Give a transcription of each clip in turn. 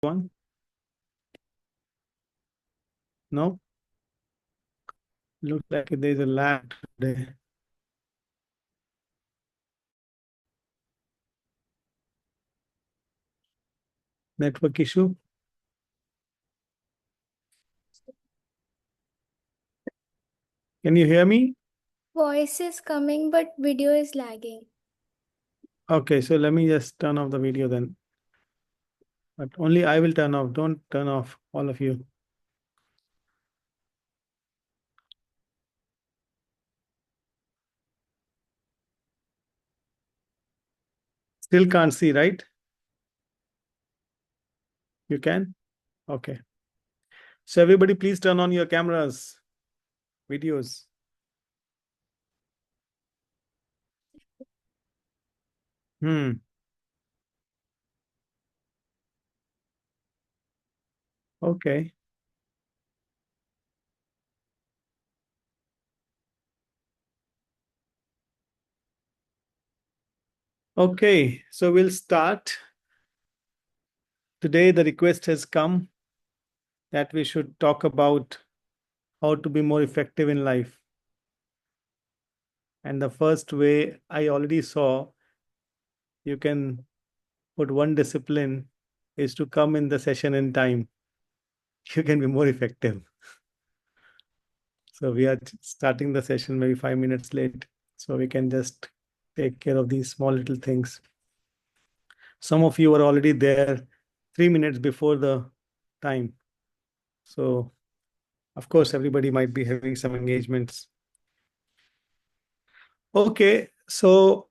one? No? Looks like there's a lag today. Network issue? Can you hear me? Voice is coming, but video is lagging. Okay, so let me just turn off the video then. But only I will turn off. Don't turn off, all of you. Still can't see, right? You can? Okay. So everybody please turn on your cameras, videos. Okay. Okay, so we'll start. Today the request has come that we should talk about how to be more effective in life. And the first way I already saw you can put one discipline is to come in the session in time. You can be more effective. So we are starting the session maybe 5 minutes late. So we can just take care of these small little things. Some of you are already there 3 minutes before the time. So of course, everybody might be having some engagements. Okay, so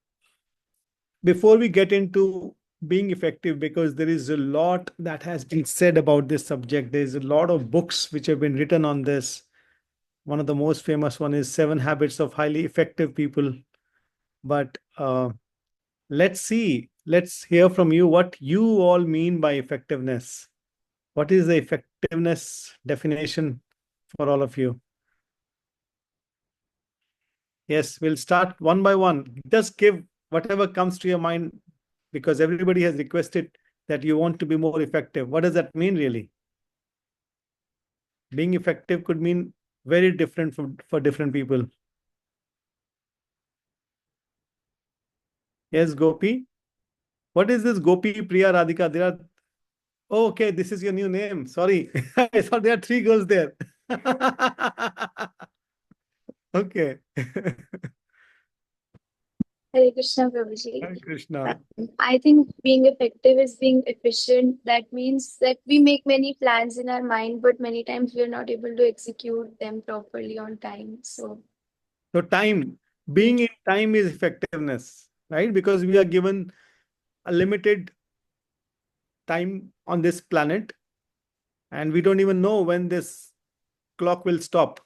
before we get into being effective, because there is a lot that has been said about this subject, there's a lot of books which have been written on this. One of the most famous one is Seven Habits of Highly Effective People. But let's see, let's hear from you what you all mean by effectiveness. What is the effectiveness definition for all of you? Yes, we'll start one by one. Just give whatever comes to your mind because everybody has requested that you want to be more effective. What does that mean, really? Being effective could mean very different for different people. Yes, Gopi. What is this Gopi, Priya, Radhika? There are. Oh, okay, this is your new name. Sorry. I thought there are three girls there. Okay. Hare Krishna, Prabhuji. Hare Krishna. I think being effective is being efficient. That means that we make many plans in our mind, but many times we are not able to execute them properly on time. So, So time, being in time is effectiveness, right? Because we are given a limited time on this planet and we don't even know when this clock will stop.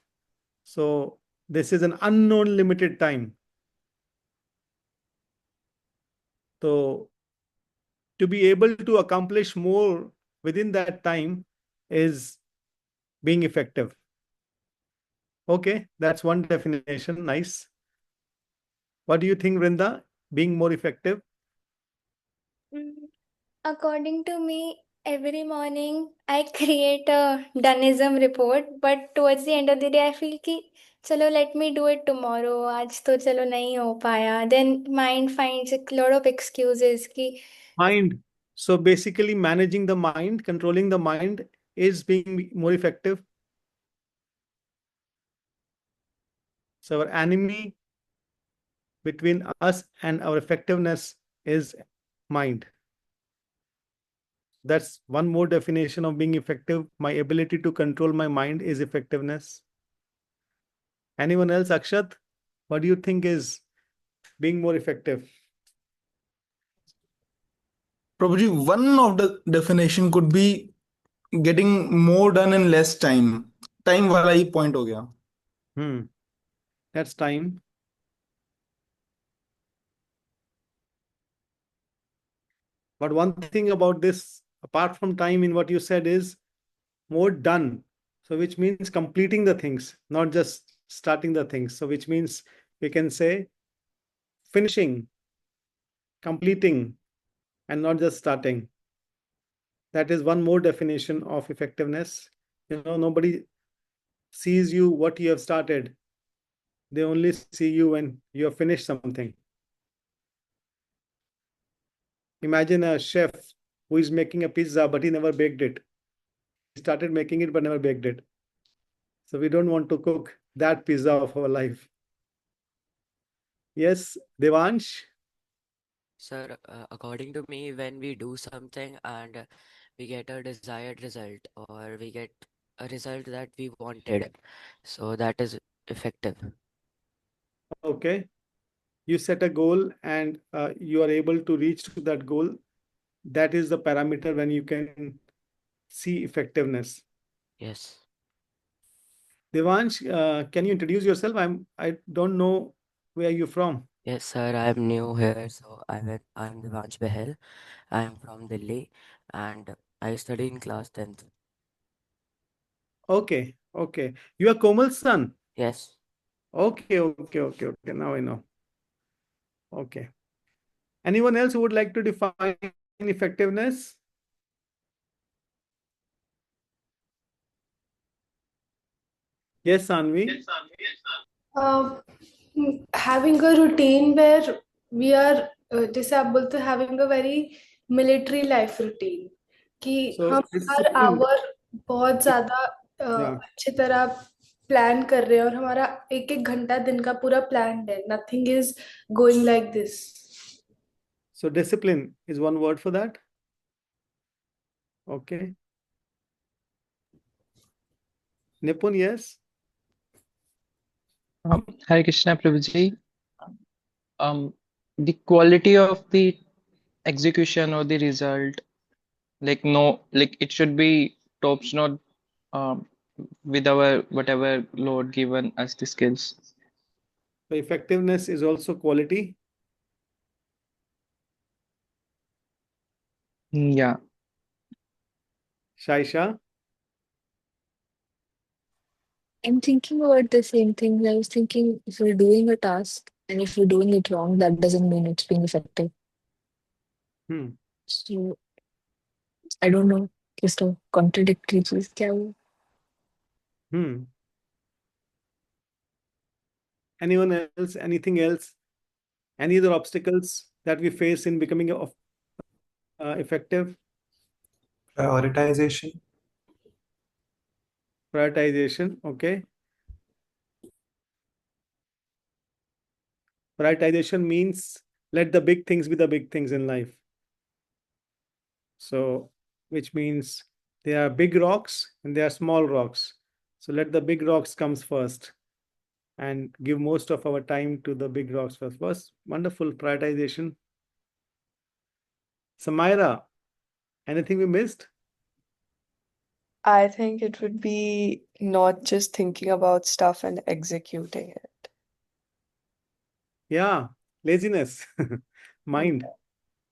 So this is an unknown limited time. So to be able to accomplish more within that time is being effective. Okay, that's one definition. Nice. What do you think, Vrinda? Being more effective? mm, according to me, every morning I create a doneism report, but towards the end of the day, I feel कि चलो let me do it tomorrow. आज तो चलो नहीं हो पाया. Then mind finds a lot of excuses कि Mind. So basically managing the mind, controlling the mind is being more effective. So our enemy between us and our effectiveness is mind. That's one more definition of being effective. My ability to control my mind is effectiveness. Anyone else, Akshat? What do you think is being more effective? Prabhuji, one of the definition could be getting more done in less time. Time वाला ही point हो गया. That's time. But one thing about this, apart from time in what you said, is more done. So which means completing the things, not just starting the things. So which means we can say finishing, completing, and not just starting. That is one more definition of effectiveness. Nobody sees you what you have started. They only see you when you have finished something. Imagine a chef who is making a pizza, but he never baked it. He started making it, but never baked it. So we don't want to cook that pizza of our life. Yes, Devansh? Sir, according to me, when we do something and we get a desired result or we get a result that we wanted, so that is effective. Okay. You set a goal and you are able to reach to that goal. That is the parameter when you can see effectiveness. Yes. Devansh, can you introduce yourself? I don't know where you're from. Yes, sir, I'm new here, so I'm Devansh Behel. I'm from Delhi and I study in class 10th. Okay, okay. You are Komal's son. Yes. Okay. Now I know. Okay. Anyone else who would like to define effectiveness? Yes, Sanvi. uh, having a routine where we are disabled to having a very military life routine कि So हम हर discipline. Our बहुत ज़्यादा Yeah. अच्छी तरह plan कर रहे हैं और हमारा एक एक घंटा दिन का पूरा प्लान है nothing is going like this. So discipline is one word for that. Okay. Nipun, yes. Hare Krishna Prabhuji. The quality of the execution or the result, like it should be top notch, um, with our whatever Lord given us the skills. So effectiveness is also quality. Yeah. Shaisha. I'm thinking about the same thing. I was thinking if you're doing a task and if you're doing it wrong, that doesn't mean it's being effective. So I don't know. Just a contradictory चीज क्या वो? Anyone else? Anything else? Any other obstacles that we face in becoming effective? Prioritization. Prioritization. Okay. Prioritization means let the big things be the big things in life. So, which means there are big rocks and there are small rocks. So let the big rocks comes first and give most of our time to the big rocks first. First, wonderful prioritization. Samaira, anything we missed? I think it would be not just thinking about stuff and executing it. Yeah, laziness, mind.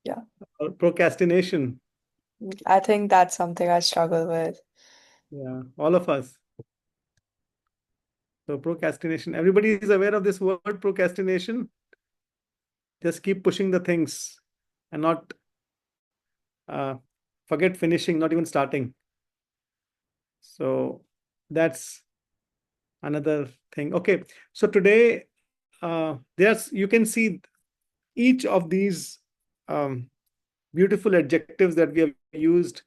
Yeah. Or procrastination. I think that's something I struggle with. Yeah, all of us. So procrastination. Everybody is aware of this word procrastination. Just keep pushing the things and not forget finishing, not even starting. So that's another thing. Okay, so today you can see each of these beautiful adjectives that we have used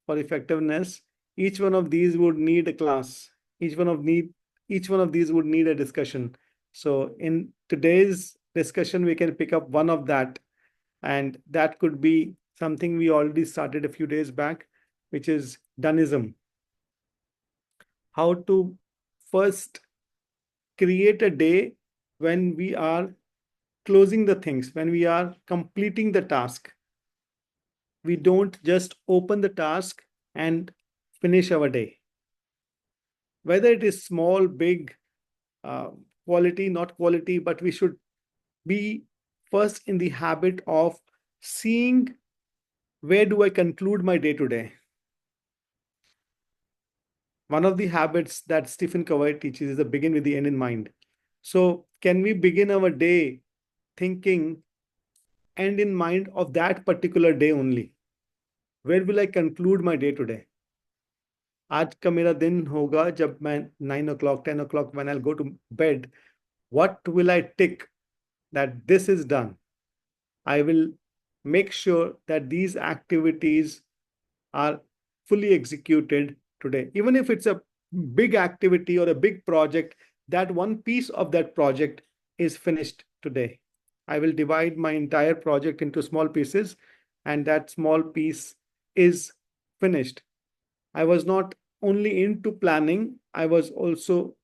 for effectiveness. Each one of these would need a class. Each one of these would need a discussion. So in today's discussion, we can pick up one of that, and that could be something we already started a few days back, which is doneism. How to first create a day when we are closing the things, when we are completing the task. We don't just open the task and finish our day. Whether it is small, big, quality, not quality, but we should be first in the habit of seeing where do I conclude my day today. One of the habits that Stephen Covey teaches is to begin with the end in mind. So can we begin our day thinking end in mind of that particular day only? where will I conclude my day today? आज का मेरा दिन होगा जब मैं 9 o'clock, 10 o'clock, when I'll go to bed, what will I tick that this is done? I will make sure that these activities are fully executed today. Even if it's a big activity or a big project, that one piece of that project is finished today. I will divide my entire project into small pieces, and that small piece is finished. I was not only into planning, I was also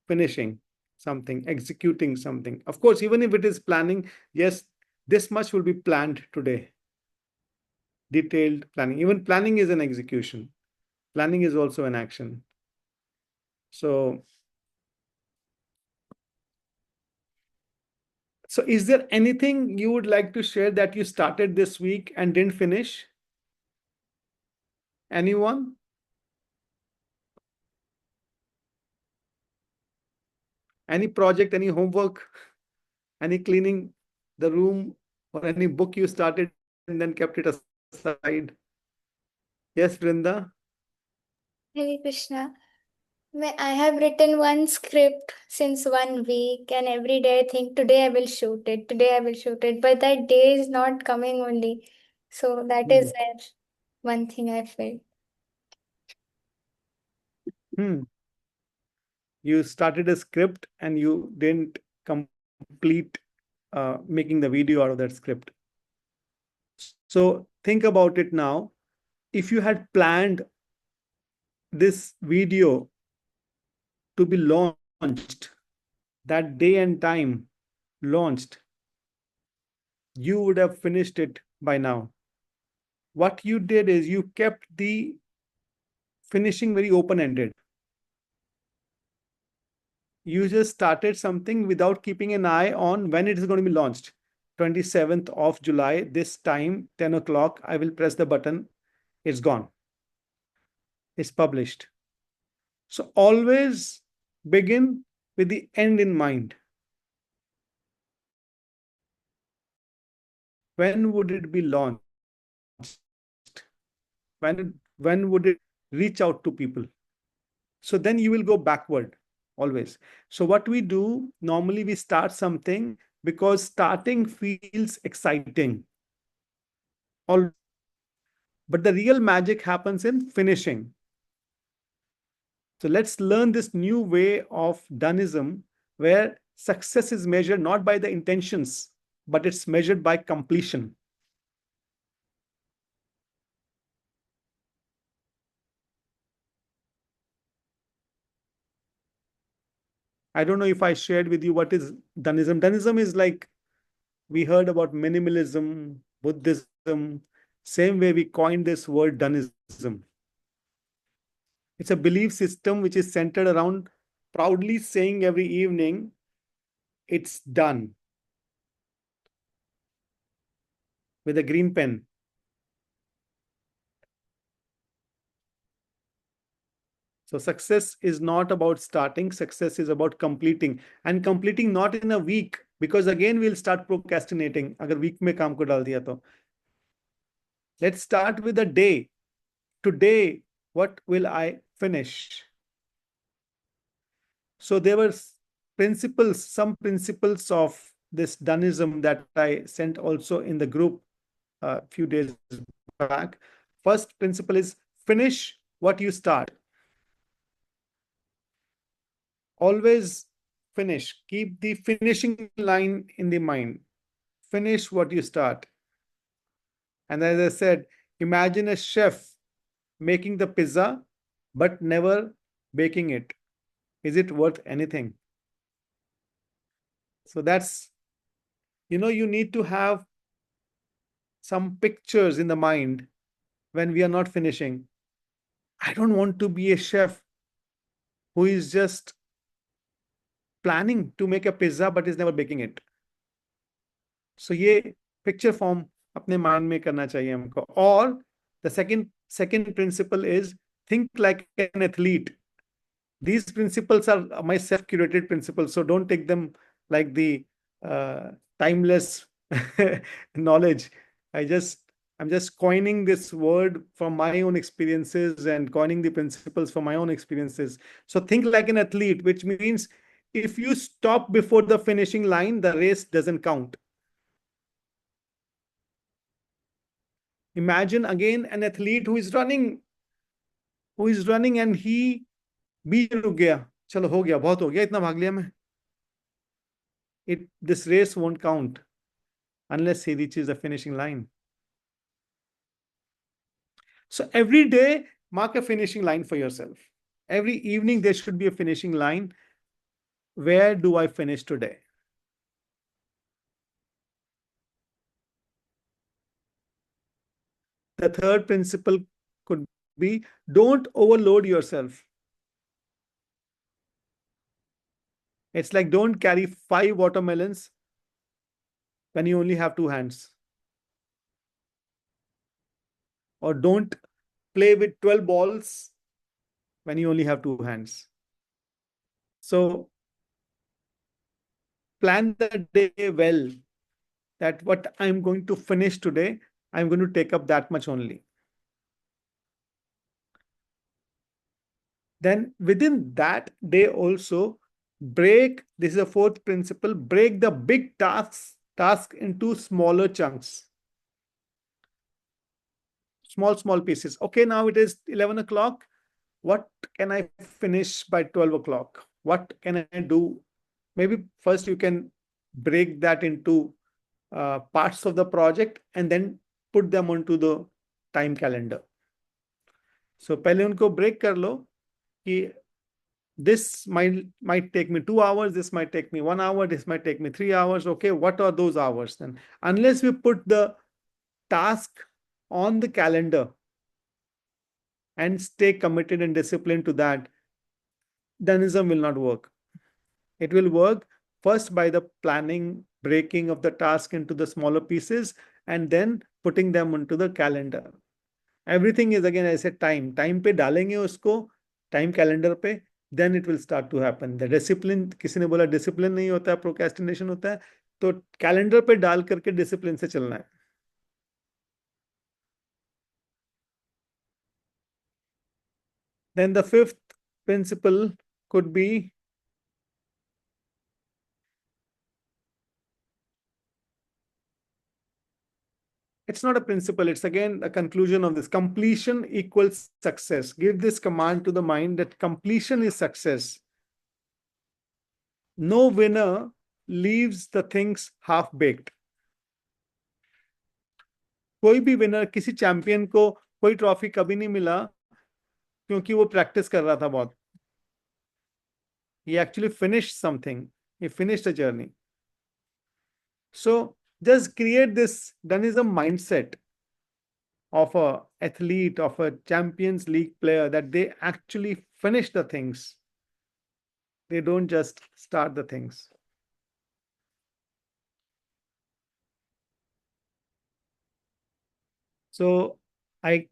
finishing something, executing something. Of course, even if it is planning, yes, this much will be planned today. Detailed planning. Even planning is an execution. Planning is also an action. So is there anything you would like to share that you started this week and didn't finish? Anyone? Any project, any homework, any cleaning the room, or any book you started and then kept it aside? Yes, Vrinda? Hare Krishna. I have written one script since 1 week, and every day I think today I will shoot it, today I will shoot it, but that day is not coming only. So that is where one thing I felt. You started a script and you didn't complete making the video out of that script. So think about it now. If you had planned this video to be launched that day and time, launched, you would have finished it by now. What you did is you kept the finishing very open-ended. You just started something without keeping an eye on when it is going to be launched. 27th of July, this time, 10 o'clock, I will press the button. It's gone. It's published. So always begin with the end in mind. When would it be launched? When would it reach out to people? So then you will go backward always. So what we do, normally we start something because starting feels exciting. But the real magic happens in finishing. So let's learn this new way of Doneism, where success is measured not by the intentions, but it's measured by completion. I don't know if I shared with you what is Doneism. Doneism is like, we heard about minimalism, Buddhism, same way we coined this word Doneism. It's a belief system which is centered around proudly saying every evening, it's done, with a green pen. So success is not about starting, success is about completing, and completing not in a week, because again we'll start procrastinating. Agar week mein kaam ko dal diya to. Let's start with a day. Today, what will I finish? So there were some principles of this Doneism that I sent also in the group a few days back. First principle is finish what you start. Always finish. Keep the finishing line in the mind. Finish what you start. And as I said, imagine a chef making the pizza, but never baking it. Is it worth anything? So that's, you need to have some pictures in the mind when we are not finishing. I don't want to be a chef who is just planning to make a pizza but is never baking it. So ये picture form अपने mind में करना चाहिए हमको. Or the second principle is think like an athlete. These principles are my self-curated principles, so don't take them like the timeless knowledge. I'm I'm just coining this word from my own experiences and coining the principles from my own experiences. So think like an athlete, which means if you stop before the finishing line, the race doesn't count. Imagine again an athlete who is running and he बीच रुक गया, चलो हो गया, बहुत हो गया, इतना भाग लिया मैं. This race won't count unless he reaches the finishing line. So every day, mark a finishing line for yourself. Every evening, there should be a finishing line. Where do I finish today? The third principle could be don't overload yourself. It's like don't carry 5 watermelons when you only have 2 hands. Or don't play with 12 balls when you only have 2 hands. So plan the day well, that what I'm going to finish today, I'm going to take up that much only. Then within that day also, break, this is a fourth principle, break the big task into smaller chunks. Small pieces. Okay, now it is 11 o'clock. What can I finish by 12 o'clock? What can I do? Maybe first you can break that into parts of the project and then put them onto the time calendar. So पहले उनको break कर लो कि this might take me 2 hours, this might take me 1 hour, this might take me 3 hours. Okay, what are those hours then? Unless we put the task on the calendar and stay committed and disciplined to that, Danism will not work. It will work first by the planning, breaking of the task into the smaller pieces, and then putting them onto the calendar. Everything is, again, I said, time पे डालेंगे उसको, time calendar पे, then it will start to happen. The discipline, किसी ने बोला discipline नहीं होता है, procrastination होता है, तो calendar पे डाल करके discipline से चलना है. Then the fifth principle could be it's not a principle, it's again a conclusion of this. Completion equals success. Give this command to the mind that completion is success. No winner leaves the things half-baked. कोई भी winner, किसी champion को कोई trophy कभी नहीं मिला क्योंकि वो प्रैक्टिस कर रहा था बहुत. He actually finished something. He finished a journey. So just create this Danism mindset of an athlete, of a Champions League player, that they actually finish the things. They don't just start the things. So I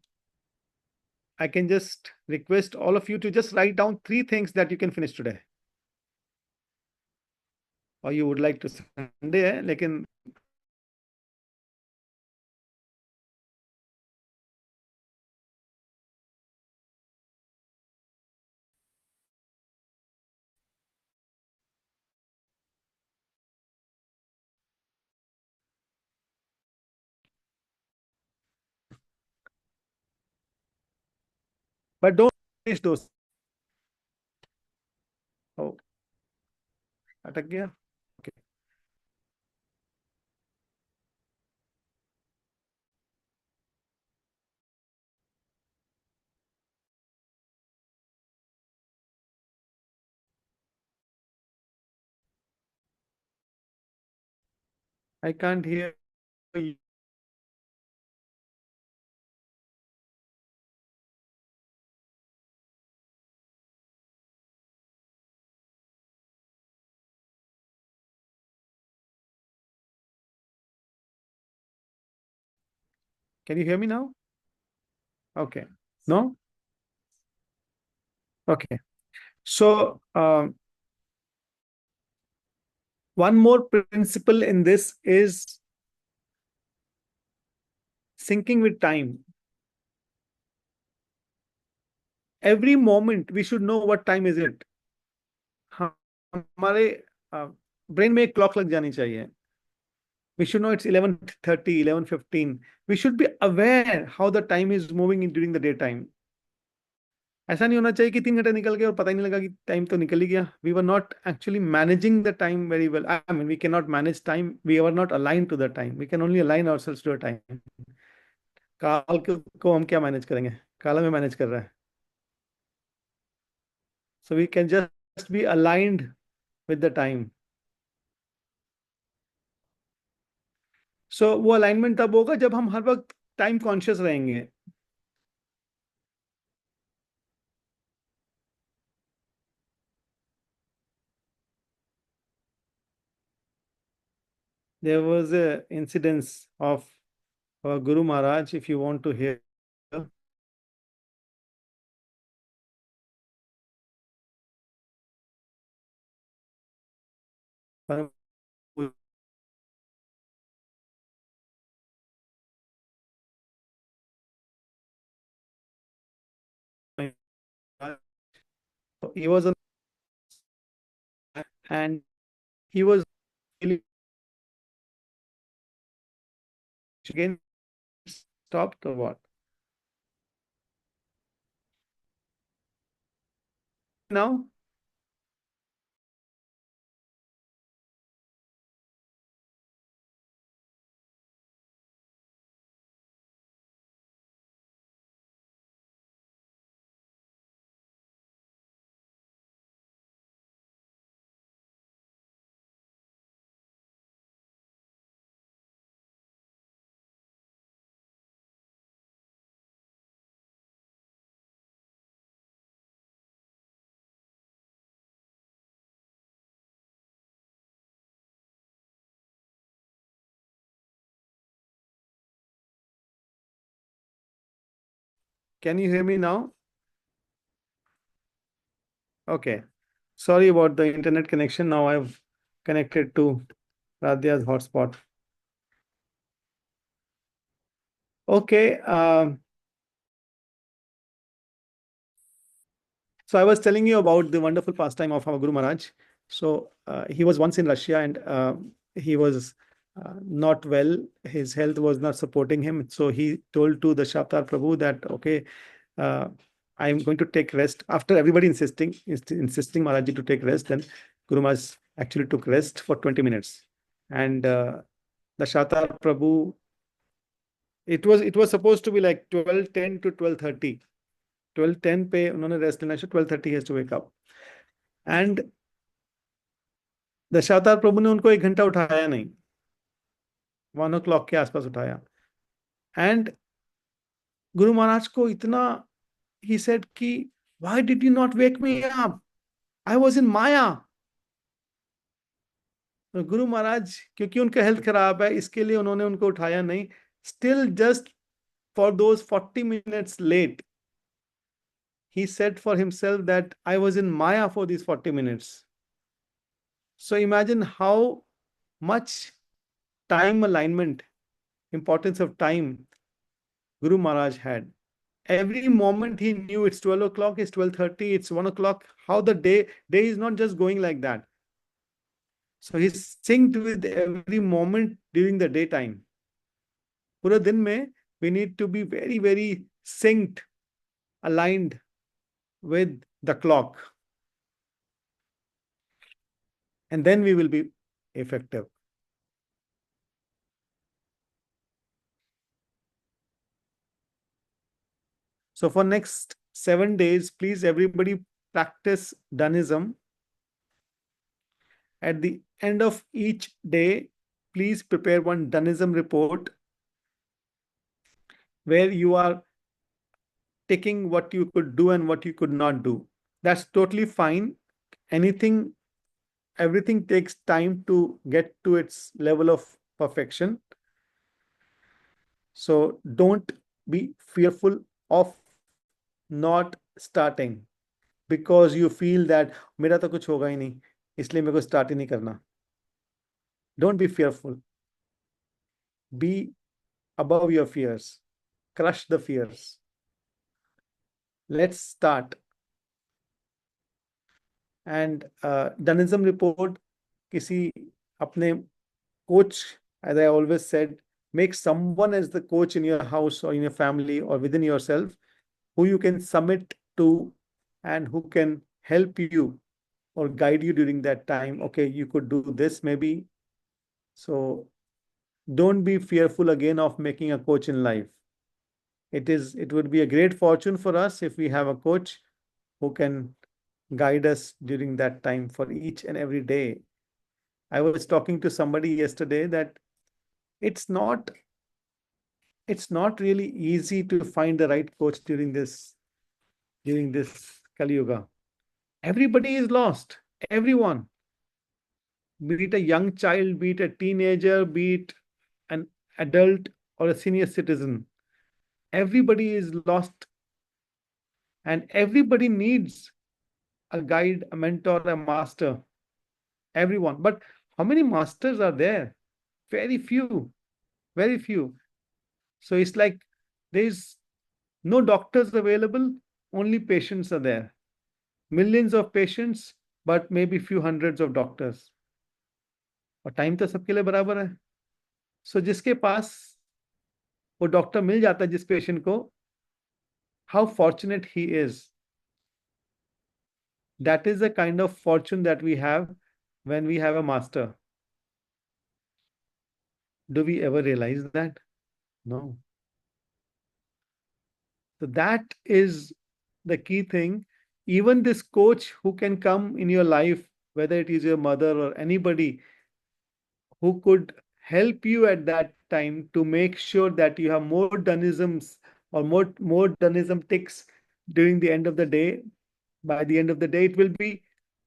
can just request all of you to just write down 3 things that you can finish today. Or you would like to Sunday है, लेकिन but don't finish those. Oh, अटक गया. Okay. I can't hear you. Can you hear me now? Okay. No? Okay. So one more principle in this is syncing with time. Every moment we should know what time is it. हमारे brain में एक clock लग जानी चाहिए. We should know it's 11:30, 11:15. We should be aware how the time is moving in during the daytime. ऐसा नहीं होना चाहिए कि 3 घंटे निकल गए और पता ही नहीं लगा कि टाइम तो निकल ही गया. We were not actually managing the time very well. I mean, we cannot manage time. We were not aligned to the time. We can only align ourselves to a time. काल को हम क्या manage करेंगे? काल हमें manage कर रहा है. So we can just be aligned with the time. So वो अलाइनमेंट तब होगा जब हम हर वक्त टाइम कॉन्शियस रहेंगे. There was a incidence of our Guru Maharaj, if you want to hear. He was and he was really again stopped or what? Now can you hear me now? Okay. Sorry about the internet connection. Now I've connected to Radhya's hotspot. Okay. So I was telling you about the wonderful pastime of our Guru Maharaj. So he was once in Russia and he was not well. His health was not supporting him. So he told to the Shaptar Prabhu that, okay, I'm going to take rest. After everybody insisting Maharaj to take rest, then Guru Maharaj actually took rest for 20 minutes. And the Shaptar Prabhu, it was supposed to be like 12:10 to 12:30. 12:10 पे उन्होंने rest लेना, 12:30 has to wake up. And Dashavatar प्रभु ने उनको 1 घंटा उठाया नहीं, 1 o'clock के आसपास उठाया. And गुरु महाराज को इतना, he said कि why did you not wake me up? I was in Maya. Guru Maharaj क्योंकि उनका हेल्थ खराब है इसके लिए उन्होंने उनको उठाया नहीं. Still just for those 40 minutes late, he said for himself that I was in Maya for these 40 minutes. So imagine how much time alignment, importance of time Guru Maharaj had. Every moment he knew it's 12 o'clock, it's 12:30, it's 1 o'clock. How the day is not just going like that. So he's synced with every moment during the daytime. पूरे दिन में we need to be very, very synced, aligned with the clock. And then we will be effective. So for next 7 days, please everybody practice Danism. At the end of each day, please prepare one Danism report where you are taking what you could do and what you could not do. That's totally fine. Everything takes time to get to its level of perfection. So don't be fearful of not starting because you feel that मेरा तो कुछ होगा ही नहीं इसलिए मेरे को start ही नहीं करना. Don't be fearful. Be above your fears. Crush the fears. Let's start. And Dunism report, किसी अपने coach, as I always said, make someone as the coach in your house or in your family or within yourself, who you can submit to and who can help you or guide you during that time. Okay, you could do this maybe. So don't be fearful again of making a coach in life. It would be a great fortune for us if we have a coach who can guide us during that time for each and every day. I was talking to somebody yesterday that it's not really easy to find the right coach during this Kali Yuga. Everybody is lost. Everyone, be it a young child, be it a teenager, be it an adult or a senior citizen, everybody is lost, and everybody needs a guide, a mentor, a master. Everyone. But how many masters are there? Very few. Very few. So it's like there's no doctors available, only patients are there. Millions of patients, but maybe few hundreds of doctors. और time तो सबके लिए बराबर है. सो जिसके पास वो doctor मिल जाता है जिस पेशेंट को, how fortunate he is. That is the kind of fortune that we have when we have a master. Do we ever realize that? No. So that is the key thing. Even this coach who can come in your life, whether it is your mother or anybody who could help you at that time to make sure that you have more Dunisms or more Dunism ticks during the end of the day. By the end of the day, it will be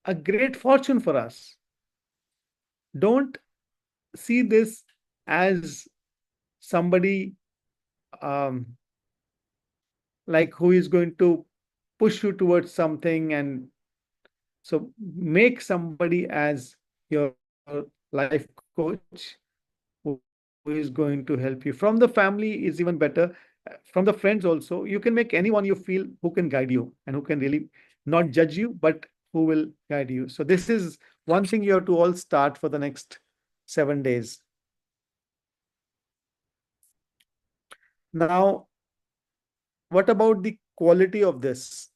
a great fortune for us. Don't see this as somebody like who is going to push you towards something, and so make somebody as your life coach who is going to help you. From the family is even better. From the friends also, you can make anyone you feel who can guide you and who can really not judge you, but who will guide you. So this is one thing you have to all start for the next 7 days. Now, what about the quality of this?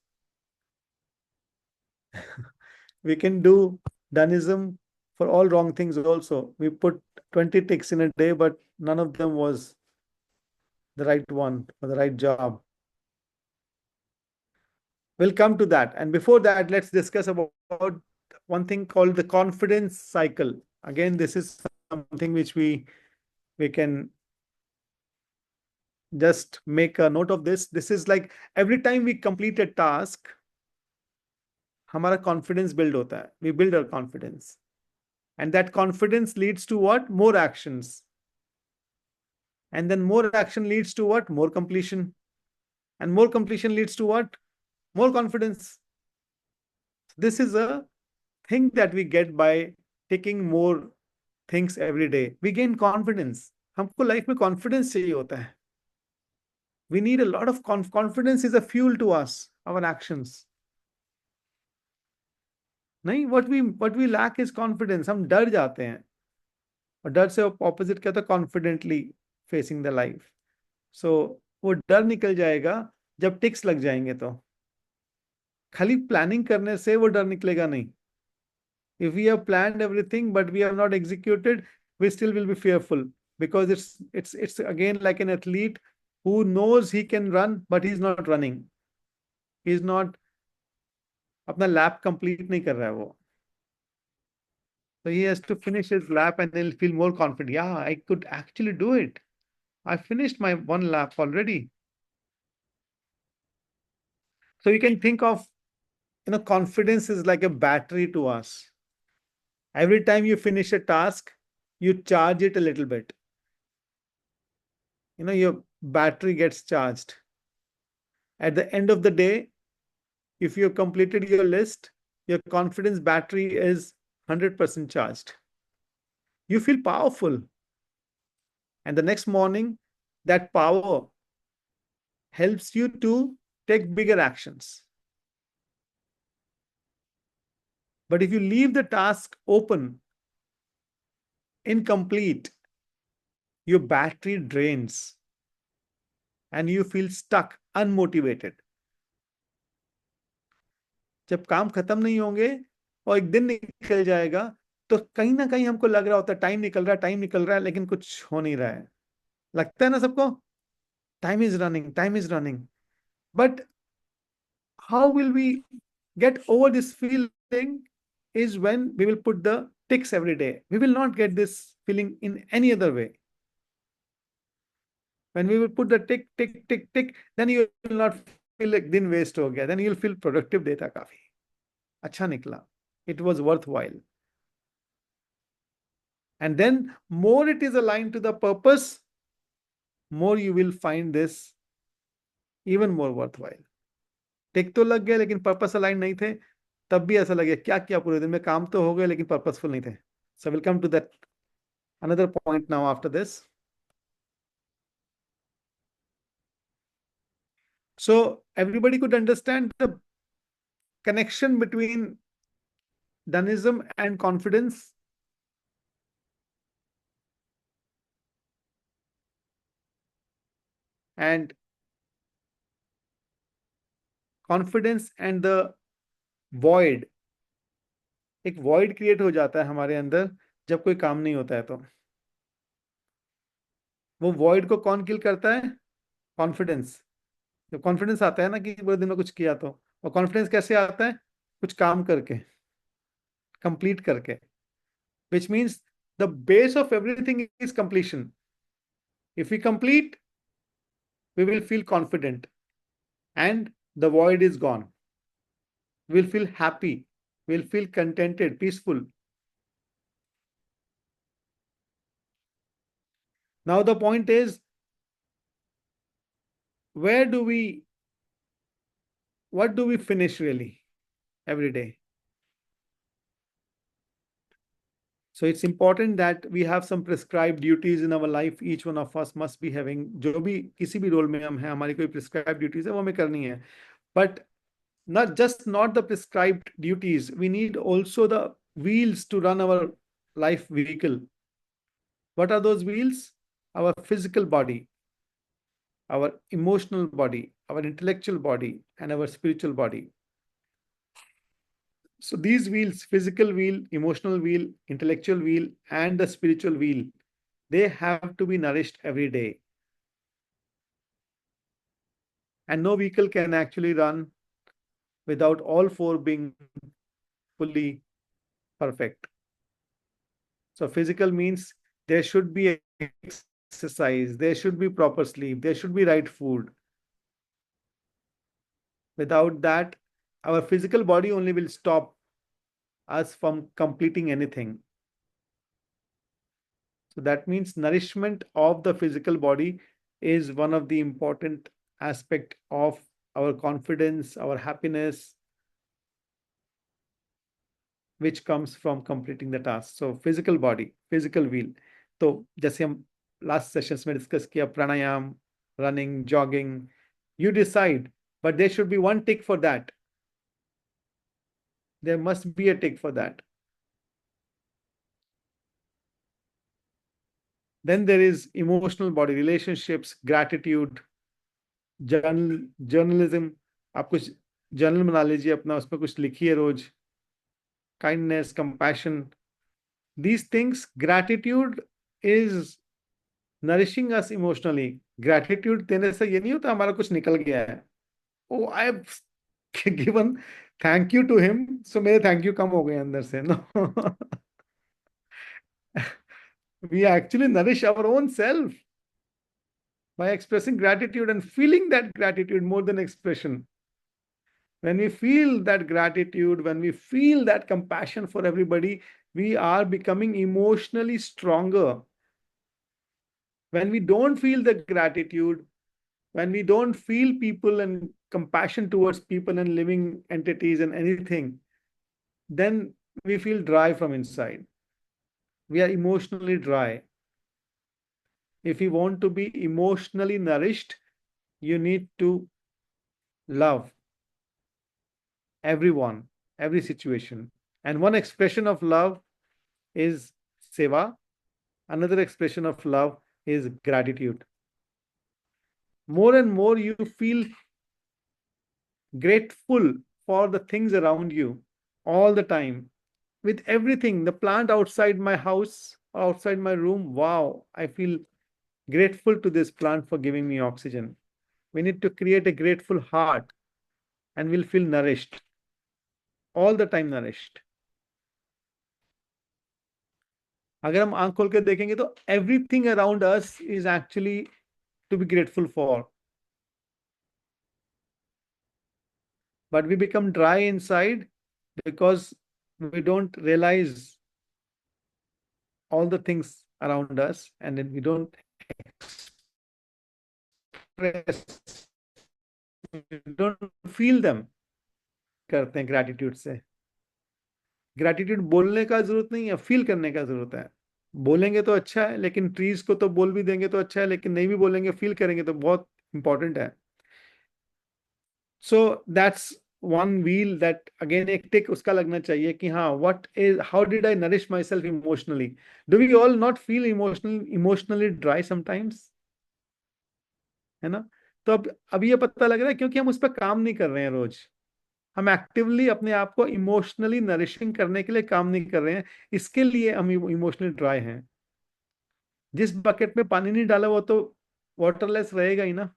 We can do Dunism for all wrong things also. We put 20 ticks in a day, but none of them was the right one or the right job. We'll come to that. And before that, let's discuss about one thing called the confidence cycle. Again, this is something which we can just make a note of this. This is like every time we complete a task, हमारा confidence build होता है. We build our confidence. And that confidence leads to what? More actions. And then more action leads to what? More completion. And more completion leads to what? More confidence. This is a thing that we get by taking more things every day. We gain confidence. हमको life में confidence चाहिए होता है. We need a lot of confidence is a fuel to us, our actions. नहीं, what we lack is confidence. हम डर जाते हैं. और डर से opposite क्या होता है? Confidently facing the life. So वो डर निकल जाएगा जब टिक्स लग जाएंगे तो. खाली प्लानिंग करने से वो डर निकलेगा नहीं. If we have planned everything but we have not executed, we still will be fearful, because it's again like an athlete who knows he can run but he's not running. He's not अपना lap complete नहीं कर रहा है वो. So he has to finish his lap and he'll feel more confident. Yeah, I could actually do it. I finished my one lap already. So you can think of, confidence is like a battery to us. Every time you finish a task, you charge it a little bit. Your battery gets charged. At the end of the day, if you have completed your list, your confidence battery is 100% charged. You feel powerful. And the next morning, that power helps you to take bigger actions. But if you leave the task open, incomplete, your battery drains and you feel stuck, unmotivated. जब काम खत्म नहीं होंगे और एक दिन निकल जाएगा तो कहीं ना कहीं हमको लग रहा होता है टाइम निकल रहा है लेकिन कुछ हो नहीं रहा है. लगता है ना सबको? Time is running. But how will we get over this feeling is when we will put the ticks every day. We will not get this feeling in any other way. When we will put the tick, tick, tick, tick, then you will not feel like din waste ho gaya. Then you will feel productive data काफी. अच्छा निकला. It was worthwhile. And then more it is aligned to the purpose, more you will find this even more worthwhile. टिक तो लग गए लेकिन purpose align नहीं थे, तब भी ऐसा लगे क्या किया पूरे दिन में, काम तो हो गए लेकिन पर्पसफुल नहीं थे. So we'll come to that another point now after this. So everybody could understand the connection between Danism and confidence. And confidence and the void. एक void create हो जाता है हमारे अंदर जब कोई काम नहीं होता है तो. वो void को कौन किल करता है? कॉन्फिडेंस. जब कॉन्फिडेंस आता है ना कि पूरे दिन में कुछ किया तो, और कॉन्फिडेंस कैसे आता है? कुछ काम करके, कंप्लीट करके. Which means the base of everything is completion. If we complete, we will feel confident and the void is gone. We'll feel happy. We'll feel contented, peaceful. Now the point is, what do we finish really every day? So it's important that we have some prescribed duties in our life. Each one of us must be having, जो भी किसी भी role में हम हैं, हमारी कोई prescribed duties है वो हमें करनी है. But not the prescribed duties. We need also the wheels to run our life vehicle. What are those wheels? Our physical body, our emotional body, our intellectual body, and our spiritual body. So these wheels, physical wheel, emotional wheel, intellectual wheel, and the spiritual wheel, they have to be nourished every day. And no vehicle can actually run without all four being fully perfect. So physical means there should be exercise, there should be proper sleep, there should be right food. Without that, our physical body only will stop us from completing anything. So that means nourishment of the physical body is one of the important aspect of our confidence, our happiness, which comes from completing the task. So physical body, physical wheel. तो जैसे हम last sessions में discuss किया, pranayam, running, jogging, you decide, but there should be one tick for that. There must be a tick for that. Then there is emotional body, relationships, gratitude, journalism. आप कुछ journal बना लीजिए अपना, उसमें कुछ लिखिए रोज. Kindness, compassion. These things, gratitude is nourishing us emotionally. Gratitude देने से ये नहीं होता हमारा कुछ निकल गया है. Oh, I have given thank you to him, so मेरे thank you कम हो गए अंदर से. No. We actually nourish our own self by expressing gratitude and feeling that gratitude more than expression. When we feel that gratitude, when we feel that compassion for everybody, we are becoming emotionally stronger. When we don't feel the gratitude, when we don't feel people and compassion towards people and living entities and anything, then we feel dry from inside. We are emotionally dry. If you want to be emotionally nourished, you need to love everyone, every situation. And one expression of love is seva. Another expression of love is gratitude. More and more you feel grateful for the things around you all the time. With everything, the plant outside my house, outside my room, wow, I feel grateful to this plant for giving me oxygen. We need to create a grateful heart and we'll feel nourished, all the time nourished. अगर हम आंख खोल के देखेंगे तो everything around us is actually to be grateful for. But we become dry inside because we don't realize all the things around us and then we don't express, we don't feel them. करते हैं gratitude से. Gratitude बोलने का जरूरत नहीं है, feel करने का जरूरत है. बोलेंगे तो अच्छा है, लेकिन ट्रीज को तो बोल भी देंगे तो अच्छा है, लेकिन नहीं भी बोलेंगे, फील करेंगे तो बहुत इंपॉर्टेंट है. So that's one wheel that again एक टिक उसका लगना चाहिए कि हाँ, what is, how did I nourish myself emotionally? Do we all not feel emotionally dry sometimes? है ना? तो अब ये पता लग रहा है क्योंकि हम उस पर काम नहीं कर रहे हैं रोज. हम एक्टिवली अपने आप को इमोशनली नरिशिंग करने के लिए काम नहीं कर रहे हैं. इसके लिए हम इमोशनली ड्राई हैं. जिस बकेट में पानी नहीं डाला वो तो वाटरलेस रहेगा ही ना.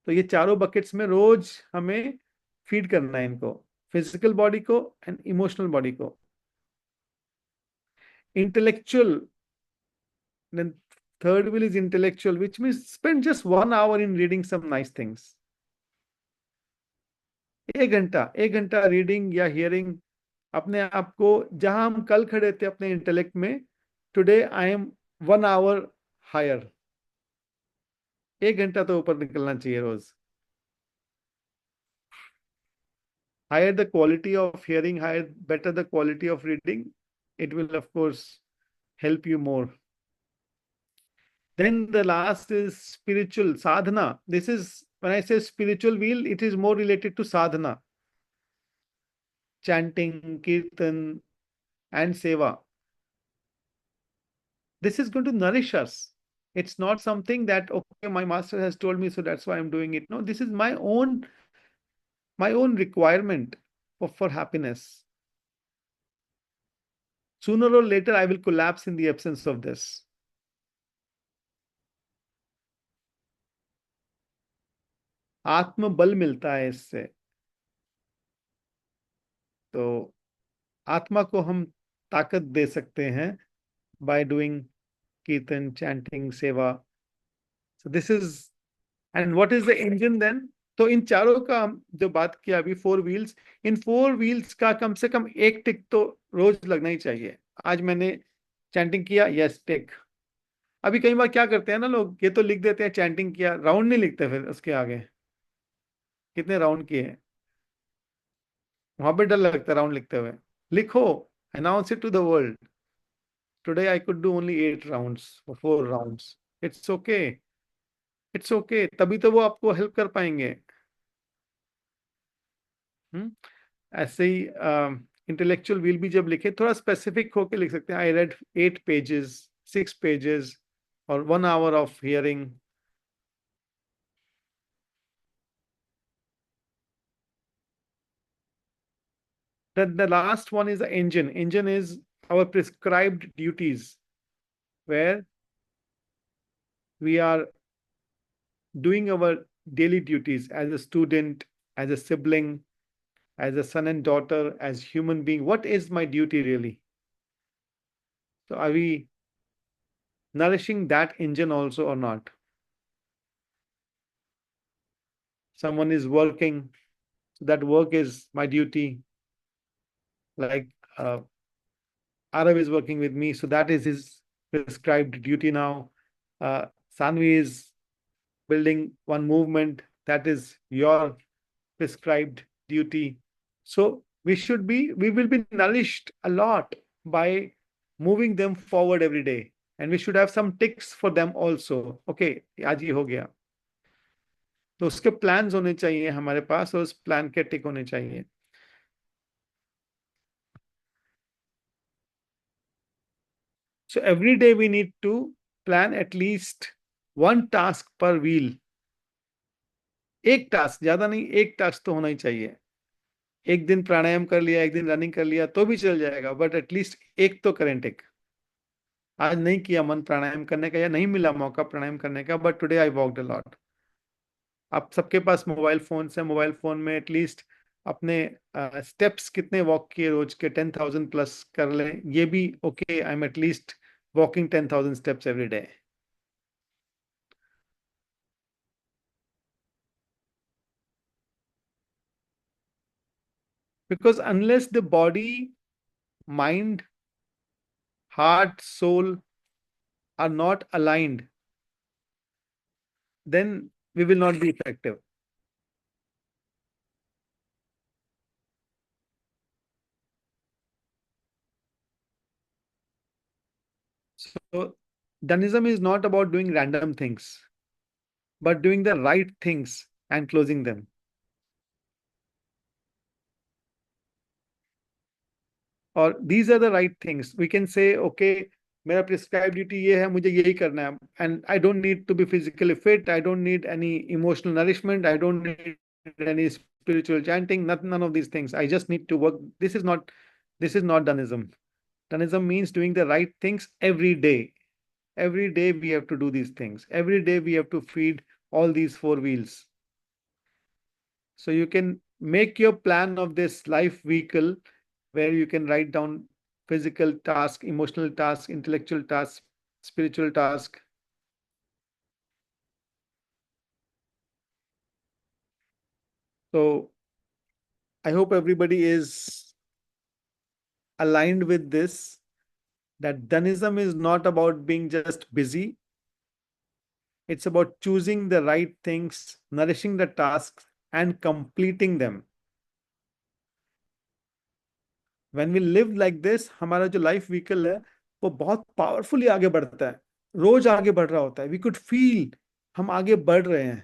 तो ये चारों बकेट्स में रोज हमें फीड करना है इनको, फिजिकल बॉडी को एंड इमोशनल बॉडी को. Intellectual, then third wheel is intellectual, which means spend just 1 hour in reading some nice things. एक घंटा रीडिंग या हियरिंग अपने आप को, जहां हम कल खड़े थे अपने इंटेलेक्ट में, today I am 1 hour higher. 1 घंटा तो ऊपर निकलना चाहिए रोज. Higher the quality of hearing, higher, better the quality of reading, it will of course help you more. Then the last is spiritual sadhana. This is, when I say spiritual wheel, it is more related to sadhana. Chanting, kirtan, and seva. This is going to nourish us. It's not something that, okay, my master has told me, so that's why I'm doing it. No, this is my own requirement for happiness. Sooner or later, I will collapse in the absence of this. आत्म बल मिलता है इससे. तो आत्मा को हम ताकत दे सकते हैं by doing kirtan, chanting, seva. So this is, and what is the engine then? तो इन चारों का जो बात किया अभी 4 wheels, इन 4 wheels का कम से कम एक टिक तो रोज लगना ही चाहिए. आज मैंने चैंटिंग किया, यस टिक. अभी कई बार क्या करते हैं ना लोग, ये तो लिख देते हैं चैंटिंग किया, राउंड नहीं लिखते फिर उसके आगे कितने राउंड किए हैं. वहां पे डर लगता है राउंड लिखते हुए. लिखो, announce it to the world. Today I could do only 8 rounds और 4 rounds. It's okay, it's okay. तभी तो वो आपको हेल्प कर पाएंगे. ऐसे ही इंटेलेक्चुअल व्हील भी जब लिखे, थोड़ा स्पेसिफिक होके लिख सकते हैं. आई रेड 8 pages, 6 pages, और 1 hour of hearing. Then the last one is the engine. Engine is our prescribed duties, where we are doing our daily duties as a student, as a sibling, as a son and daughter, as human being. What is my duty really? So are we nourishing that engine also or not? Someone is working, so that work is my duty. Like Arav is working with me, so that is his prescribed duty now. Sanvi is building one movement, that is your prescribed duty. So we will be nourished a lot by moving them forward every day. and we should have some ticks for them also. Okay, आज ये हो गया, तो उसके plans होने चाहिए हमारे पास, और उस प्लान के टिक होने चाहिए. So every day we need to plan at least one task per wheel. एक टास्क, ज्यादा नहीं, एक टास्क तो होना ही चाहिए. एक दिन प्राणायाम कर लिया, एक दिन रनिंग कर लिया तो भी चल जाएगा, बट एटलीस्ट एक तो करें टिक. आज नहीं किया मन प्राणायाम करने का, या नहीं मिला मौका प्राणायाम करने का, but today I walked a lot. आप सबके पास मोबाइल फोन है, मोबाइल फोन में एटलीस्ट अपने स्टेप्स कितने वॉक किए रोज के, 10,000 प्लस कर लें, ये भी okay. I am at least walking 10,000 steps every day. Because unless the body, mind, heart, soul are not aligned, then we will not be effective. So, Danism is not about doing random things, but doing the right things and closing them. Or these are the right things. We can say, okay, मेरा prescribed duty ये है, मुझे यही करना है, and I don't need to be physically fit, I don't need any emotional nourishment, I don't need any spiritual chanting, none of these things. I just need to work. This is not Danism. Danism means doing the right things every day. Every day we have to do these things. Every day we have to feed all these four wheels. So you can make your plan of this life vehicle where you can write down physical task, emotional task, intellectual task, spiritual task. So I hope everybody is aligned with this, that Danism is not about being just busy. It's about choosing the right things, nourishing the tasks, and completing them. When we live like this, हमारा जो life vehicle है वो बहुत powerfully आगे बढ़ता है, रोज आगे बढ़ रहा होता है. We could feel हम आगे बढ़ रहे हैं.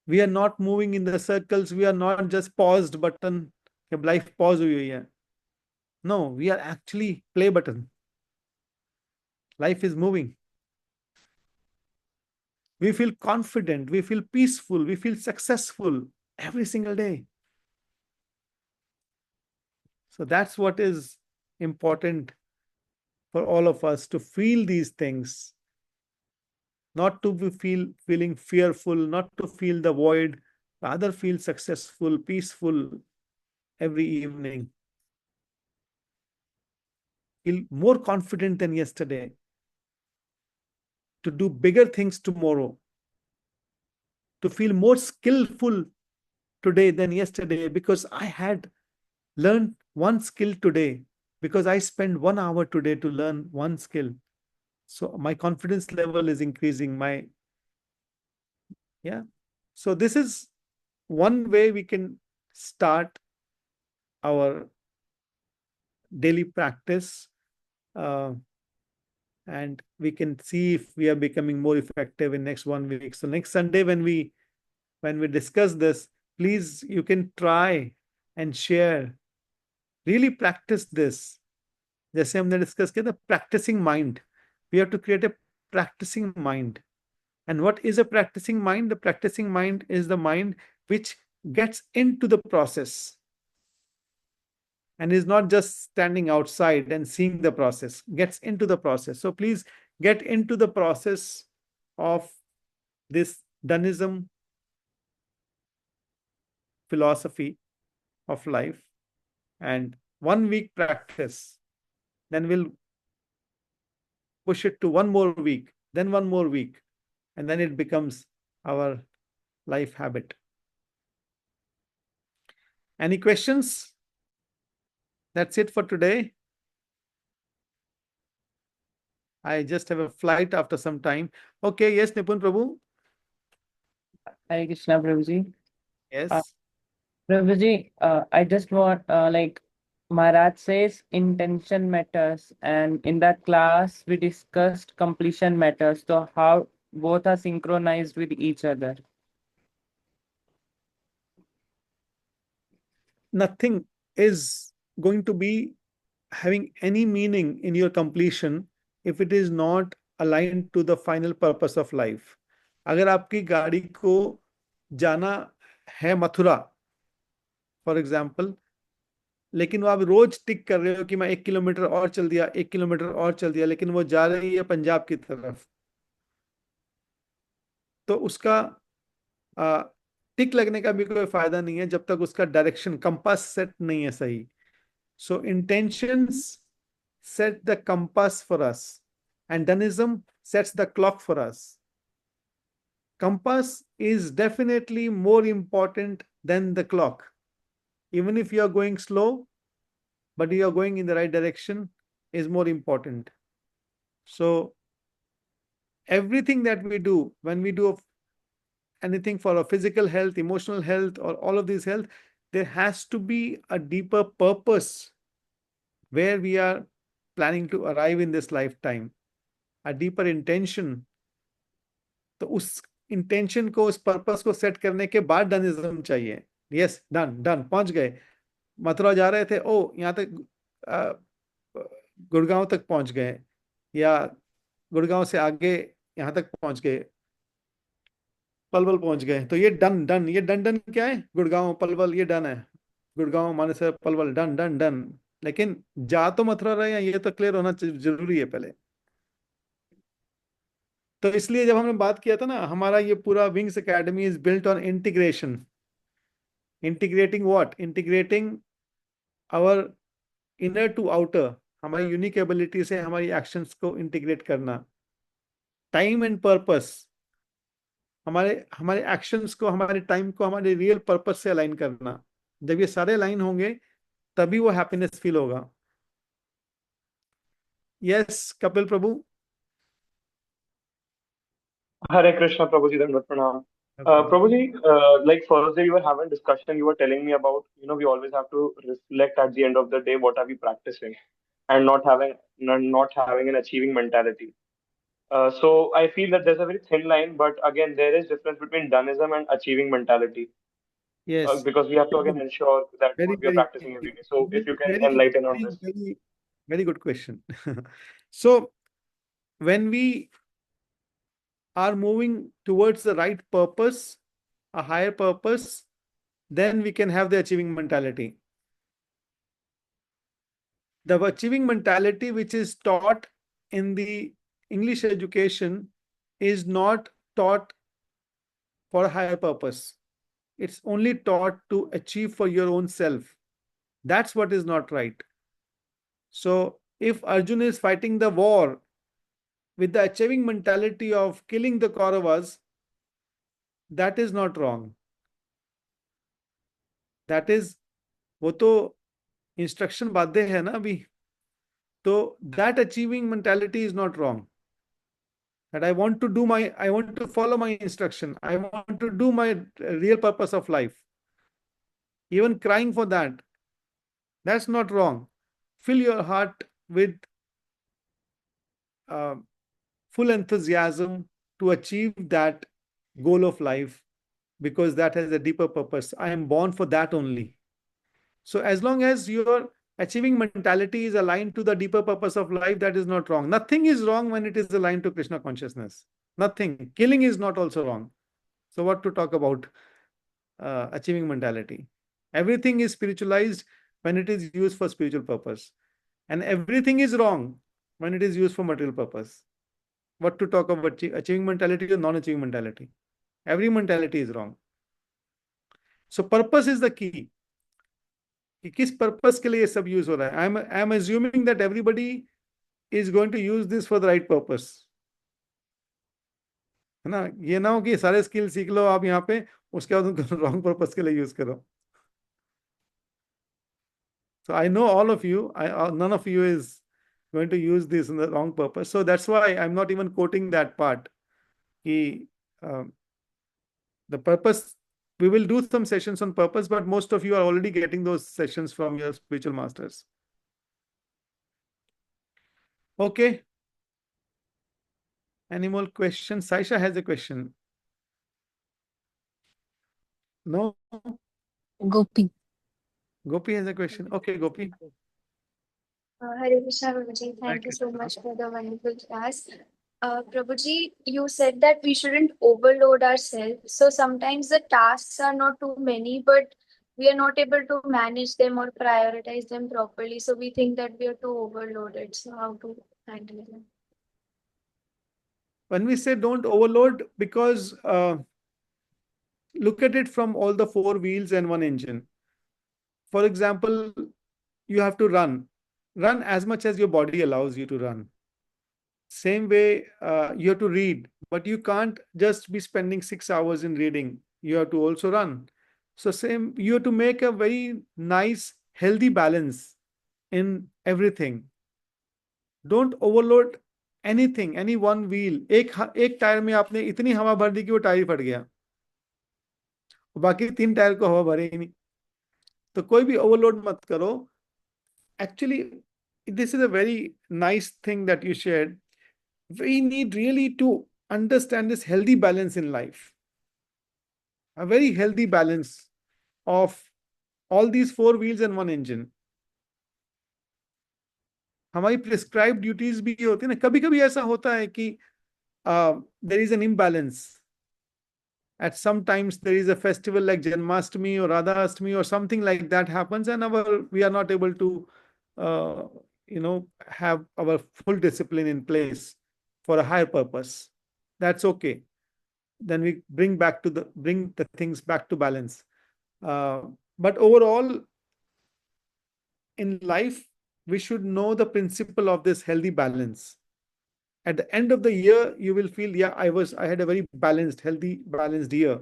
We are not moving in the circles. We are not just paused button कि life pause हुई है. No, we are actually play button. Life is moving. We feel confident, we feel peaceful, we feel successful every single day. So that's what is important for all of us, to feel these things, not to be feeling fearful, not to feel the void, rather feel successful, peaceful every evening. Feel more confident than yesterday, to do bigger things tomorrow, to feel more skillful today than yesterday, because I had learned one skill today, because I spent 1 hour today to learn one skill. So my confidence level is increasing. So this is one way we can start our daily practice, and we can see if we are becoming more effective in next 1 week. So next Sunday when we discuss this, please, you can try and share. Really practice this. जैसे हमने discuss किया था, practicing mind. We have to create a practicing mind. And what is a practicing mind? The practicing mind is the mind which gets into the process and is not just standing outside and seeing the process, gets into the process. So please get into the process of this Danism philosophy of life, and 1 week practice, then we'll push it to 1 more week, then 1 more week, and then it becomes our life habit. Any questions? That's it for today. I just have a flight after some time. Okay, yes, Nipun Prabhu. Hare Krishna, Prabhuji. Yes. Prabhuji, I just want Maharaj says intention matters, and in that class we discussed completion matters. So how both are synchronized with each other. Nothing is going to be having any meaning in your completion if it is not aligned to the final purpose of life. अगर आपकी गाड़ी को जाना है Mathura for example, लेकिन वो आप रोज टिक कर रहे हो कि मैं 1 किलोमीटर और चल दिया, 1 किलोमीटर और चल दिया, लेकिन वो जा रही है पंजाब की तरफ, तो उसका टिक लगने का भी कोई फायदा नहीं है जब तक उसका डायरेक्शन कंपास सेट नहीं है सही. सो intentions set the compass for us, and Danism sets the clock for us. Compass is definitely more important than the clock. Even if you are going slow, but you are going in the right direction is more important. So everything that we do, when we do anything for our physical health, emotional health, or all of this health, there has to be a deeper purpose where we are planning to arrive in this lifetime, a deeper intention. तो उस intention को, उस purpose को set करने के बाद डनिज्म चाहिए. Yes, done done, पहुंच गए, मथुरा जा रहे थे, ओ यहाँ तक गुड़गांव तक पहुंच गए, या गुड़गांव से आगे यहाँ तक पहुंच गए, पलवल पहुंच गए, तो ये डन डन, ये डन डन क्या है? गुड़गांव पलवल, ये डन है. गुड़गांव माने से पलवल, डन डन डन. लेकिन जा तो मथुरा रहे हैं, ये तो क्लियर होना जरूरी है पहले. तो इसलिए जब हमने बात किया था ना, हमारा ये पूरा Wings Academy is built on integration. Integrating what? Integrating our inner to outer, हमारी यूनिक एबिलिटी से हमारी एक्शंस को इंटीग्रेट करना. टाइम एंड पर्पस, हमारे हमारे एक्शंस को, हमारे टाइम को हमारे रियल पर्पस से अलाइन करना. जब ये सारे अलाइन होंगे तभी वो हैप्पीनेस फील होगा. Yes Kapil Prabhu. Hare Krishna, Prabhuji, Dandavat Pranam. Prabhuji, like first day we were having discussion, you were telling me about, we always have to reflect at the end of the day, what are we practicing, and not having an achieving mentality. So I feel that there's a very thin line, but again, there is difference between doneism and achieving mentality, Yes, because we have to again ensure that very what we are very practicing every day. So if you can very enlighten on very this. very, very good question. So when we are moving towards the right purpose, a higher purpose, then we can have the achieving mentality. The achieving mentality which is taught in the English education is not taught for a higher purpose. It's only taught to achieve for your own self. That's what is not right. So if Arjun is fighting the war with the achieving mentality of killing the Kauravas, that is not wrong. That is, वो तो instruction बाध्य है ना अभी. So that achieving mentality is not wrong. That I want to follow my instruction. I want to do my real purpose of life. Even crying for that, that's not wrong. Fill your heart with full enthusiasm to achieve that goal of life, because that has a deeper purpose. I am born for that only. So as long as your achieving mentality is aligned to the deeper purpose of life, that is not wrong. Nothing is wrong when it is aligned to Krishna consciousness. Nothing. Killing is not also wrong. So what to talk about achieving mentality? Everything is spiritualized when it is used for spiritual purpose. And everything is wrong when it is used for material purpose. What to talk about achieving mentality or non-achieving mentality? Every mentality is wrong. So purpose is the key. कि किस purpose के लिए ये सब use हो रहा है. I am assuming that everybody is going to use this for the right purpose, है ना. ये ना हो कि सारे स्किल सीख लो आप यहाँ पे, उसके बाद उनको रॉन्ग पर्पस के लिए यूज करो. So I know all of you, none of you is going to use this in the wrong purpose. So that's why I'm not even quoting that part. The purpose We will do some sessions on purpose, but most of you are already getting those sessions from your spiritual masters. Okay. Any more questions? Saisha has a question. No? Gopi. Gopi has a question. Okay, Gopi. Hare Krishna, Prabhuji. Thank you so much for the wonderful class. Prabhuji, you said that we shouldn't overload ourselves. So sometimes the tasks are not too many, but we are not able to manage them or prioritize them properly. So we think that we are too overloaded. So how to handle them? When we say don't overload, because look at it from all the four wheels and one engine. For example, you have to run. Run as much as your body allows you to run. Same way, you have to read, but you can't just be spending 6 hours in reading. You have to also run. So same, you have to make a very nice, healthy balance in everything. Don't overload anything, any one wheel. एक tyre में आपने इतनी हवा भर दी कि वो tyre फट गया, बाकी 3 टायर को हवा भरे ही नहीं. तो कोई भी ओवरलोड मत करो. Actually, this is a very nice thing that you shared. We need really to understand this healthy balance in life. A very healthy balance of all these four wheels and one engine. हमारी prescribed duties भी होती है ना. कभी कभी ऐसा होता है कि there is an imbalance. At some times there is a festival like Janmashtami or Radha Ashtami or something like that happens, and we are not able to have our full discipline in place for a higher purpose. That's okay. Then we bring the things back to balance. But overall, in life, we should know the principle of this healthy balance. At the end of the year, you will feel, yeah, I had a very balanced, healthy, balanced year.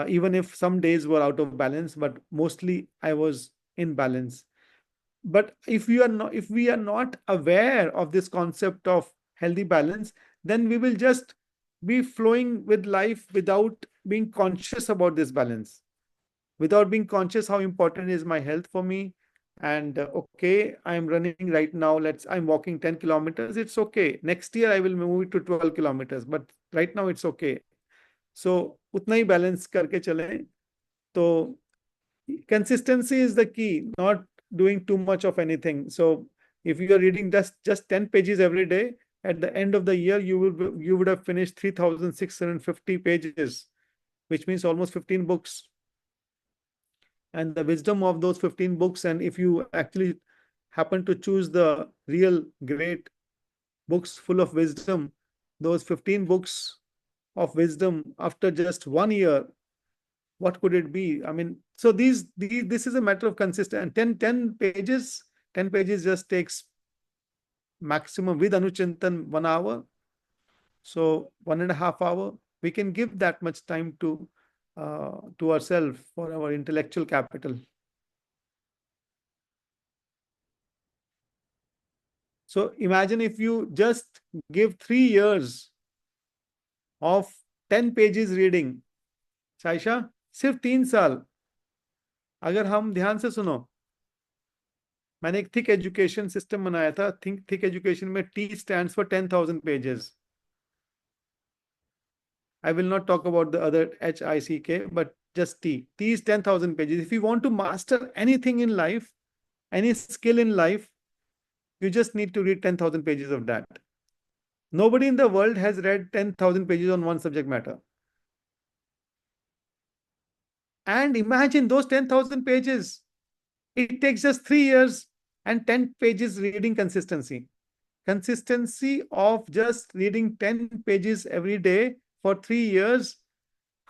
Even if some days were out of balance, but mostly I was in balance. But if we are not aware of this concept of healthy balance, then we will just be flowing with life without being conscious about this balance, without being conscious how important is my health for me. And okay, I'm running right now. I'm walking 10 kilometers. It's okay. Next year I will move it to 12 kilometers. But right now it's okay. So उतना ही balance करके चलें. तो consistency is the key, not doing too much of anything. So if you are reading just 10 pages every day, at the end of the year, you would have finished 3,650 pages, which means almost 15 books. And the wisdom of those 15 books, and if you actually happen to choose the real great books full of wisdom, those 15 books of wisdom after just 1 year, what could it be? I mean, so this is a matter of consistency. 10 pages just takes maximum with Anuchintan 1 hour. So 1.5 hours, we can give that much time to ourselves for our intellectual capital. So imagine if you just give 3 years of 10 pages reading. Saisha, सिर्फ 3 साल. अगर हम ध्यान से सुनो, मैंने एक thick education system बनाया था. थिक एजुकेशन में T stands for 10,000 pages. I will not talk about the other HICK, but just T. T is 10,000 pages. If you want to master anything in life, any skill in life, you just need to read 10,000 pages of that. Nobody in the world has read 10,000 pages on one subject matter. And imagine those 10,000 pages. It takes just 3 years and 10 pages reading consistency. Consistency of just reading 10 pages every day for 3 years.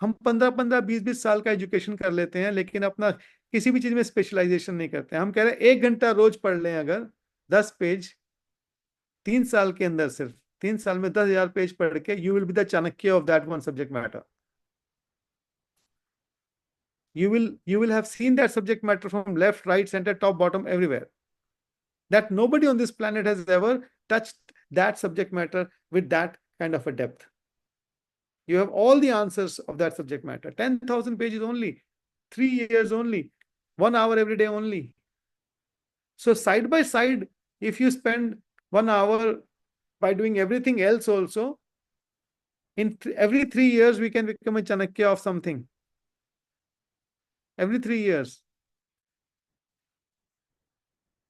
हम 15-15, 20-20 साल का education कर लेते हैं, लेकिन अपना किसी भी चीज में स्पेशलाइजेशन नहीं करते. हम कह रहे हैं 1 घंटा रोज पढ़ लें, अगर 10 पेज 3 साल के अंदर, सिर्फ 3 साल में 10,000 पेज पढ़ के, you will be the Chanakya of that one subject matter. You will have seen that subject matter from left, right, center, top, bottom, everywhere. That nobody on this planet has ever touched that subject matter with that kind of a depth. You have all the answers of that subject matter. 10,000 pages only, 3 years only, 1 hour every day only. So side by side, if you spend 1 hour by doing everything else also, in every 3 years, we can become a Chanakya of something. Every 3 years.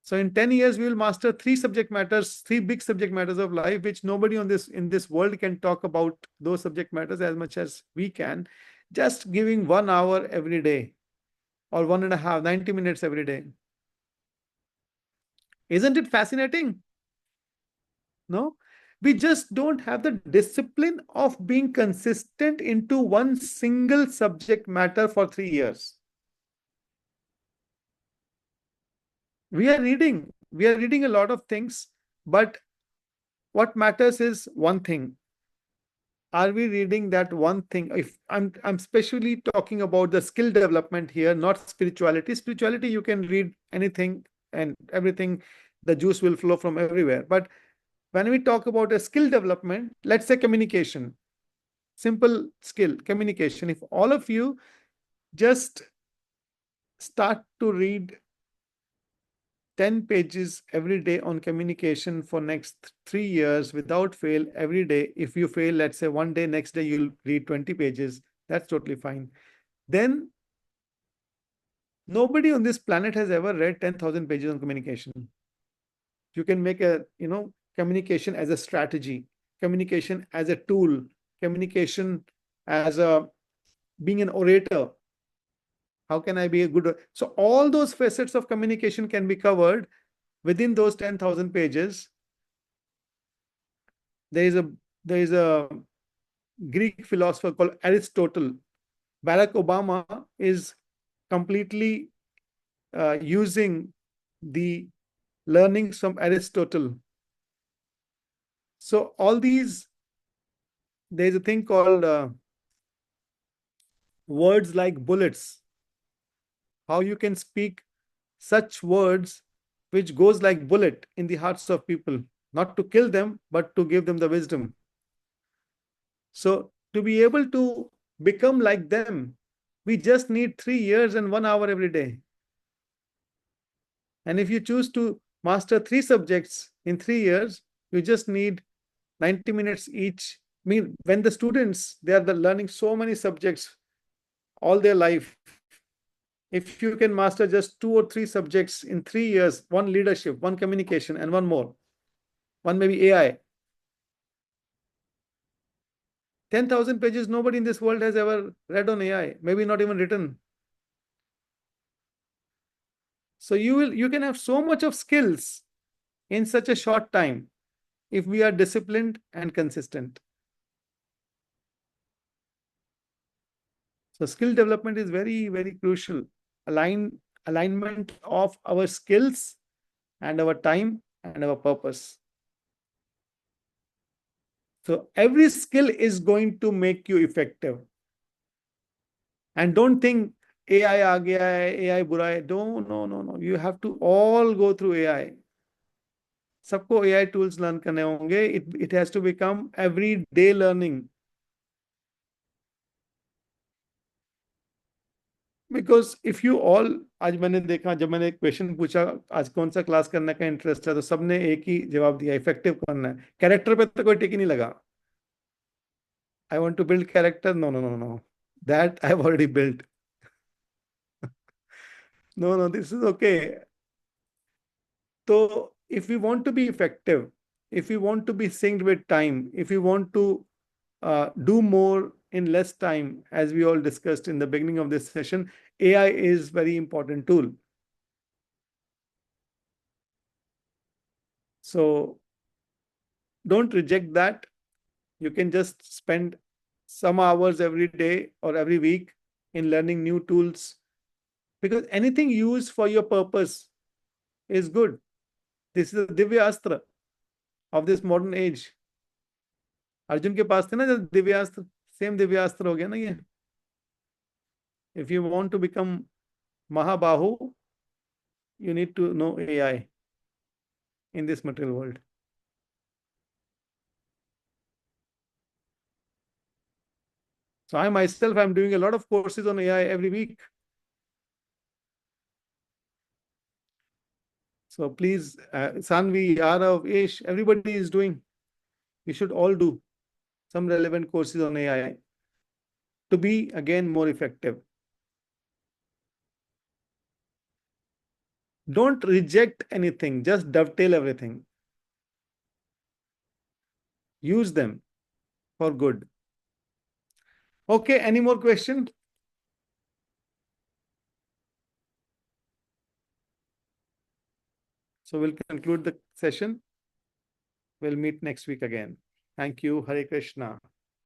So in 10 years, we will master 3 subject matters, 3 big subject matters of life, which nobody in this world can talk about those subject matters as much as we can, just giving 1 hour every day or 1.5, 90 minutes every day. Isn't it fascinating? No? We just don't have the discipline of being consistent into one single subject matter for 3 years. We are reading a lot of things, but what matters is one thing. Are we reading that one thing? If I'm especially talking about the skill development here, not spirituality. Spirituality, you can read anything and everything, the juice will flow from everywhere. But when we talk about a skill development, let's say communication, simple skill, communication. If all of you just start to read 10 pages every day on communication for next 3 years without fail every day. If you fail, let's say one day, next day you'll read 20 pages. That's totally fine. Then nobody on this planet has ever read 10,000 pages on communication. You can make a, communication as a strategy, communication as a tool, communication as being an orator. How can I be a good? So all those facets of communication can be covered within those 10,000 pages. There is a Greek philosopher called Aristotle. Barack Obama is completely using the learnings from Aristotle. So all these, there's a thing called words like bullets. How you can speak such words which goes like bullet in the hearts of people, not to kill them, but to give them the wisdom. So to be able to become like them, we just need 3 years and 1 hour every day. And if you choose to master 3 subjects in 3 years, you just need 90 minutes each. I mean, when the students, they are learning so many subjects all their life. If you can master just 2 or 3 subjects in 3 years, one leadership, one communication, and one more, one maybe AI, 10,000 pages, nobody in this world has ever read on AI, maybe not even written. So you can have so much of skills in such a short time if we are disciplined and consistent. So skill development is very, very crucial. Alignment of our skills and our time and our purpose. So every skill is going to make you effective. And don't think AI aa gaya hai, AI bura hai. No. You have to all go through AI. सबको AI tools learn करने होंगे. It has to become everyday learning. Because if you all, आज मैंने देखा, जब मैंने question पूछा आज कौन सा क्लास करने का इंटरेस्ट है, तो सबने एक ही जवाब दिया, इफेक्टिव करना है. कैरेक्टर पे तो कोई टिक ही नहीं लगा. I want to build character. No. That I've already built. No, this is okay. So if we want to be effective, if we want to be synced with time, if we want to do more in less time, as we all discussed in the beginning of this session, AI is very important tool. So don't reject that. You can just spend some hours every day or every week in learning new tools, because anything used for your purpose is good. This is a Divya Astra of this modern age. Arjun के पास थे ना जब Divyastra, same Divyastra हो गया ना ये. If you want to become Mahabahu, you need to know AI in this material world. So I myself, I'm doing a lot of courses on AI every week. So please, Sanvi, Arav, Ish, everybody is doing. We should all do some relevant courses on AI to be again more effective. Don't reject anything, just dovetail everything. Use them for good. Okay, any more questions? So we'll conclude the session. We'll meet next week again. Thank you. Hare Krishna.